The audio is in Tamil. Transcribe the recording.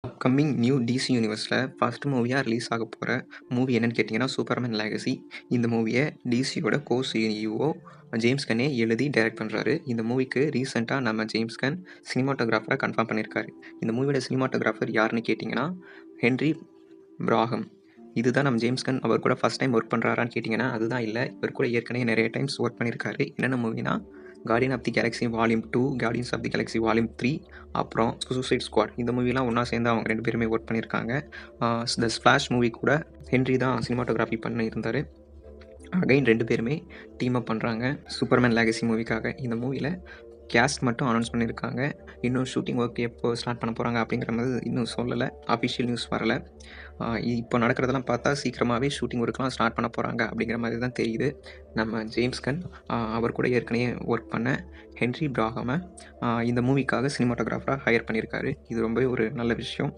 அப்கமிங் நியூ டிசி யூனிவர்ஸில் ஃபர்ஸ்ட் மூவியாக ரிலீஸ் ஆக போகிற மூவி என்னன்னு கேட்டிங்கன்னா சூப்பர்மேன் லெகசி. இந்த மூவியை டிசியோட சிஇஓ ஜேம்ஸ் கன்னே எழுதி டைரக்ட் பண்ணுறாரு. இந்த மூவிக்கு ரீசெண்டாக நம்ம ஜேம்ஸ் கன் சினிமாட்டோகிராஃபரை கன்ஃபார்ம் பண்ணியிருக்காரு. இந்த மூவியோட சினிமாட்டோகிராஃபர் யாருன்னு கேட்டிங்கன்னா ஹென்ரி பிராகம். இதுதான் நம்ம ஜேம்ஸ் கன் அவர் கூட ஃபஸ்ட் டைம் ஒர்க் பண்ணுறாரான்னு கேட்டிங்கன்னா அதுதான் இல்லை. இவர் கூட ஏற்கனவே நிறைய டைம்ஸ் ஒர்க் பண்ணியிருக்காரு. என்னென்ன மூவினா guardian of the galaxy volume 2, guardians of the galaxy volume 3, அப்புறம் சூசைட் ஸ்குவாட். இந்த மூவிலாம் ஒன்றா சேர்ந்து அவங்க 2 பேருமே ஒர்க் பண்ணியிருக்காங்க. த ஸ்ப்ளாஷ் மூவி கூட ஹென்ரி தான் சினிமாட்டோகிராஃபி பண்ணியிருந்தார். அகைன் 2 பேருமே டீம் அப் பண்ணுறாங்க சூப்பர்மேன் லெகசி மூவிக்காக. இந்த மூவியில் கேஸ்ட் மட்டும் அனௌன்ஸ் பண்ணியிருக்காங்க. இன்னும் ஷூட்டிங் ஒர்க் எப்போ ஸ்டார்ட் பண்ண போகிறாங்க அப்படிங்கிற மாதிரி இன்னும் சொல்லலை. அஃபிஷியல் நியூஸ் வரலை. இப்போ நடக்கிறதெல்லாம் பார்த்தா சீக்கிரமாகவே ஷூட்டிங் ஒர்க்லாம் ஸ்டார்ட் பண்ண போகிறாங்க அப்படிங்கிற மாதிரி தான் தெரியுது. நம்ம ஜேம்ஸ் கன் அவர் கூட ஏற்கனவே ஒர்க் பண்ண ஹென்ரி பிராகமை இந்த மூவிக்காக சினிமாட்டோகிராஃபராக ஹையர் பண்ணியிருக்காரு. இது ரொம்பவே ஒரு நல்ல விஷயம்.